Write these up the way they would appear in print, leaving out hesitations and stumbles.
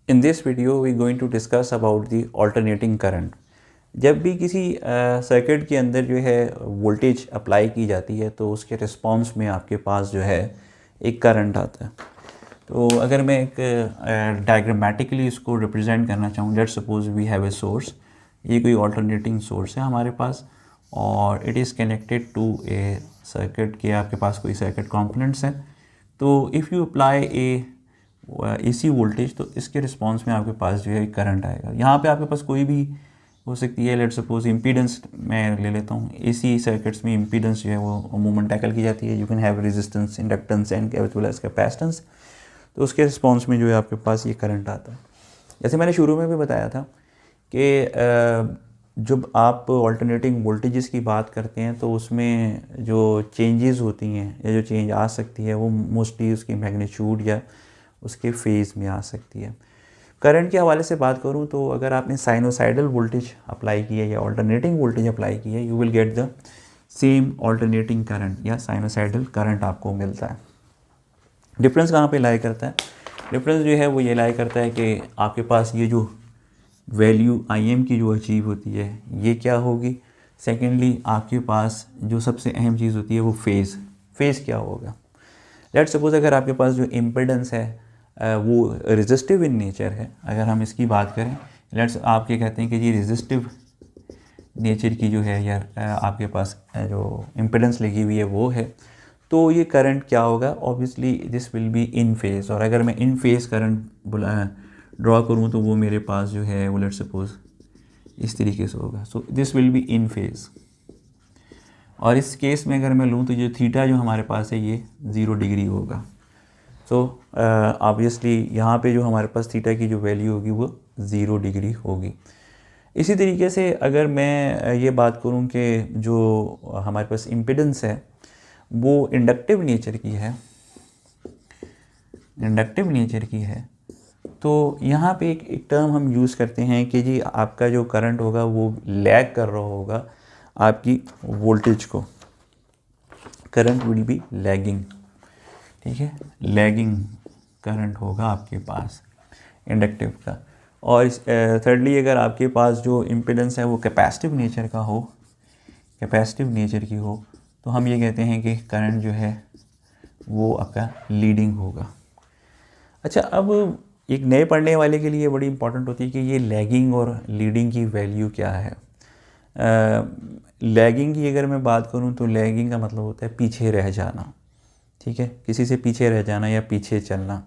In this video we going to discuss about the alternating current। जब भी किसी circuit के अंदर जो है वोल्टेज अप्लाई की जाती है तो उसके रिस्पांस में आपके पास जो है एक करंट आता है। तो अगर मैं एक डायग्रामेटिकली इसको रिप्रेजेंट करना चाहूँ, let's suppose we have a source, ये कोई ऑल्टरनेटिंग सोर्स है हमारे पास और it is connected to a circuit के आपके पास कोई सर्किट कंपोनेंट्स हैं। तो if you apply a AC voltage तो इसके रिस्पांस में आपके पास जो है करंट आएगा। यहाँ पे आपके पास कोई भी हो सकती है, लेट्स सपोज इम्पीडेंस मैं ले लेता हूँ। एसी सर्किट्स में इम्पीडेंस जो है वो अमूमन टैकल की जाती है। You can have resistance, inductance and as well as capacitance. तो उसके रिस्पांस में जो है आपके पास ये करंट आता है। जैसे मैंने शुरू में भी बताया था कि जब आप ऑल्टरनेटिंग वोल्टेजेस की बात करते हैं तो उसमें जो चेंजेस होती हैं या जो चेंज आ सकती है वो मोस्टली उसकी मैग्नीट्यूड या उसके फेज़ में आ सकती है। करंट के हवाले से बात करूं तो अगर आपने साइनोसाइडल वोल्टेज अप्लाई की है या ऑल्टरनेटिंग वोल्टेज अप्लाई की है, you will get the same alternating current या साइनोसाइडल करंट आपको मिलता है। डिफरेंस कहाँ पे लाई करता है? डिफरेंस जो है वो ये लाई करता है कि आपके पास ये जो वैल्यू IM की जो अचीव होती है ये क्या होगी। सेकेंडली आपके पास जो सबसे अहम चीज़ होती है वो फेज़ क्या होगा। लेट्स सपोज अगर आपके पास जो इम्पिडेंस है वो रेजिस्टिव इन नेचर है। अगर हम इसकी बात करें, लेट्स आप क्या कहते हैं कि ये रेजिस्टिव नेचर की जो है या आपके पास जो इम्पिडेंस लगी हुई है वो है, तो ये करंट क्या होगा? Obviously this will be in phase. और अगर मैं इन फेज़ करंट ड्रॉ करूँ तो वो मेरे पास जो है वो लेट्स सपोज इस तरीके से होगा। So this will be in phase. और इस केस में अगर मैं लूँ तो जो थीटा जो हमारे पास है ये 0 डिग्री होगा। सो ऑब्वियसली यहाँ पे जो हमारे पास थीटा की जो वैल्यू होगी वो 0 डिग्री होगी। इसी तरीके से अगर मैं ये बात करूँ कि जो हमारे पास इम्पिडेंस है वो इंडक्टिव नेचर की है, तो यहाँ पे एक टर्म हम यूज़ करते हैं कि जी आपका जो करंट होगा वो लैग कर रहा होगा आपकी वोल्टेज को। करंट विल बी लैगिंग, ठीक है, लैगिंग करंट होगा आपके पास इंडक्टिव का। और थर्डली अगर आपके पास जो इम्पिडेंस है वो कैपेसिटिव नेचर की हो तो हम ये कहते हैं कि करंट जो है वो आपका लीडिंग होगा। अच्छा, अब एक नए पढ़ने वाले के लिए बड़ी इंपॉर्टेंट होती है कि ये लैगिंग और लीडिंग की वैल्यू क्या है। लैगिंग की अगर मैं बात करूं तो लैगिंग का मतलब होता है पीछे रह जाना, ठीक है, किसी से पीछे रह जाना या पीछे चलना।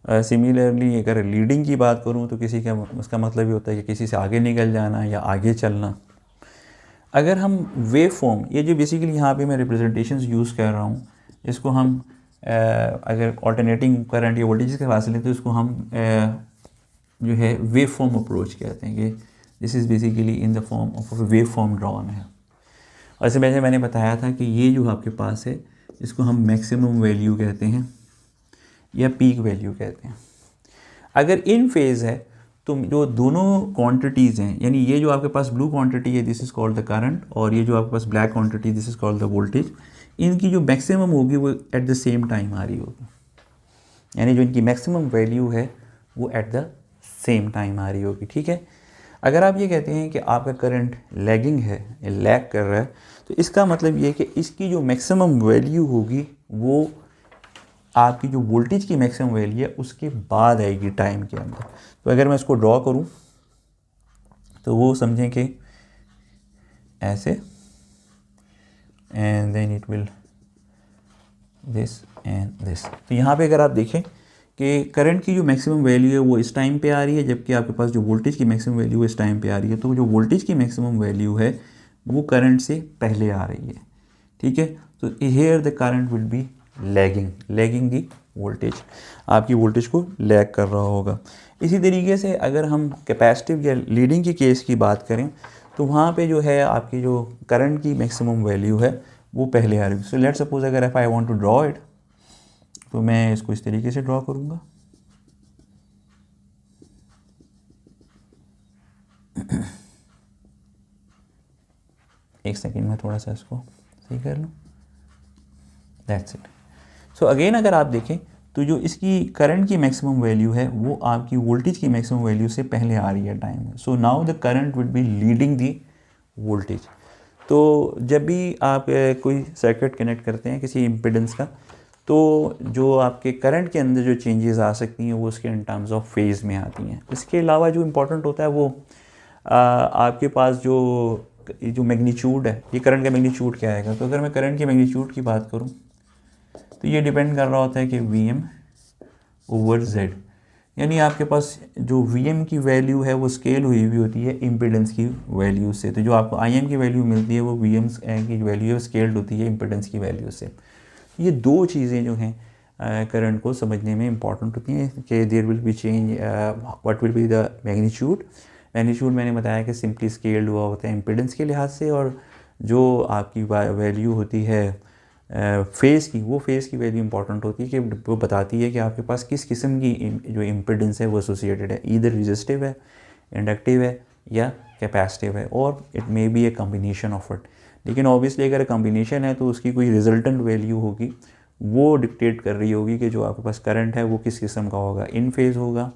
सिमिलरली अगर लीडिंग की बात करूं तो किसी का उसका मतलब ये होता है कि किसी से आगे निकल जाना या आगे चलना। अगर हम वेव फॉर्म, ये जो बेसिकली यहाँ पे मैं रिप्रेजेंटेशंस यूज़ कर रहा हूँ, इसको हम अगर ऑल्टरनेटिंग करंट या वोल्टेज के हासिल है तो इसको हम जो है वेव फॉर्म अप्रोच कहते हैं कि this is basically in the form of wave form drawn है। और इससे पहले मैंने बताया था कि ये जो आपके पास है इसको हम मैक्सिमम वैल्यू कहते हैं या पीक वैल्यू कहते हैं। अगर इन फेज़ है तो जो दोनों क्वांटिटीज़ हैं, यानी ये जो आपके पास ब्लू क्वांटिटी है this is called the current और ये जो आपके पास black quantity this is called the voltage, इनकी जो मैक्सिमम होगी वो एट द सेम टाइम आ रही होगी। यानी जो इनकी मैक्सिमम वैल्यू है वो एट द सेम टाइम आ रही होगी, ठीक है। अगर आप ये कहते हैं कि आपका करंट लैगिंग है, लैग कर रहा है, तो इसका मतलब ये है कि इसकी जो मैक्सिमम वैल्यू होगी वो आपकी जो वोल्टेज की मैक्सिमम वैल्यू है उसके बाद आएगी टाइम के अंदर। तो अगर मैं इसको ड्रॉ करूं तो वो समझें कि ऐसे, and then it will this and this. तो यहाँ पे अगर आप देखें कि करंट की जो मैक्सिमम वैल्यू है वो इस टाइम पे आ रही है, जबकि आपके पास जो वोल्टेज की मैक्सिमम वैल्यू है इस टाइम पे आ रही है। तो जो वोल्टेज की मैक्सिमम वैल्यू है वो करंट से पहले आ रही है, ठीक है। तो here the current will be lagging the voltage, आपकी वोल्टेज को लैग कर रहा होगा। इसी तरीके से अगर हम कैपेसिटिव या लीडिंग की केस की बात करें तो वहाँ पे जो है आपकी जो करंट की मैक्सिमम वैल्यू है वो पहले आ रही है। सो लेट्स सपोज अगर if I want to draw it तो मैं इसको इस तरीके से ड्रॉ करूँगा। एक सेकेंड में थोड़ा सा इसको सही कर लूँ, दैट्स इट। सो अगेन अगर आप देखें तो जो इसकी करंट की मैक्सिमम वैल्यू है वो आपकी वोल्टेज की मैक्सिमम वैल्यू से पहले आ रही है टाइम में। So now the current will be leading the voltage. तो जब भी आप कोई सर्किट कनेक्ट करते हैं किसी इम्पिडेंस का, तो जो आपके करंट के अंदर जो चेंजेस आ सकती हैं वो उसके इन टर्म्स ऑफ फेज़ में आती हैं। इसके अलावा जो इम्पोर्टेंट होता है वो आपके पास जो मैग्नीट्यूड है, ये करंट का मैग्नीट्यूड क्या आएगा। तो अगर मैं करंट के मैग्नीट्यूड की बात करूं तो ये डिपेंड कर रहा होता है कि Vm ओवर Z, यानी आपके पास जो Vm की वैल्यू है वो स्केल हुई हुई होती है इम्पिडेंस की वैल्यू से। तो जो आपको Im की वैल्यू मिलती है वो Vm की वैल्यू स्केल्ड होती है इम्पिडेंस की वैल्यू से। ये दो चीज़ें जो हैं करंट को समझने में इम्पॉर्टेंट होती हैं कि there will be change, what will be the magnitude. Magnitude मैंने बताया कि सिंपली स्केल्ड हुआ होता है इम्पिडेंस के लिहाज से, और जो आपकी वैल्यू होती है फेज़ की, वो फेज़ की वैल्यू इंपॉर्टेंट होती है कि वो बताती है कि आपके पास किस किस्म की जो इम्पिडेंस है वो एसोसिएटेड है, ईदर रेजिस्टिव है, इंडक्टिव है या कैपेसिटिव है, और it may be A combination of it. लेकिन ऑब्वियसली अगर कम्बिनेशन है तो उसकी कोई रिजल्टेंट वैल्यू होगी, वो डिक्टेट कर रही होगी कि जो आपके पास करंट है वो किस किस्म का होगा, इन फेज़ होगा,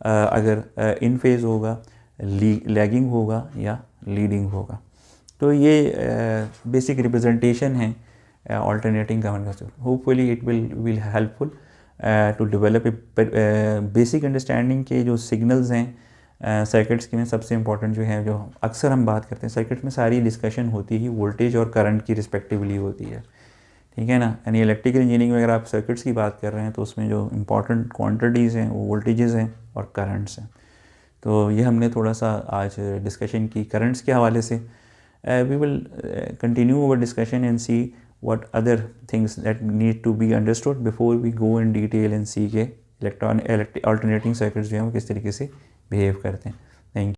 अगर इन फेज़ होगा, लैगिंग होगा या लीडिंग होगा। तो ये बेसिक रिप्रेजेंटेशन है alternating current concept. Hopefully it will helpful to develop a basic understanding के जो signals हैं सर्किट्स के में सबसे इंपॉर्टेंट जो है, जो अक्सर हम बात करते हैं सर्किट में, सारी डिस्कशन होती ही वोल्टेज और करंट की रिस्पेक्टिवली होती है, ठीक है ना। यानी इलेक्ट्रिकल इंजीनियरिंग में अगर आप सर्किट्स की बात कर रहे हैं तो उसमें जो इंपॉर्टेंट क्वांटिटीज़ हैं वो वोल्टेजेस हैं और करंट्स हैं। तो ये हमने थोड़ा सा आज डिस्कशन की करंट्स के हवाले से। We will continue our discussion and see what other things that need to be understood before we go in detail and see के alternating circuits जो हैं वो किस तरीके से behave करते हैं। Thank you.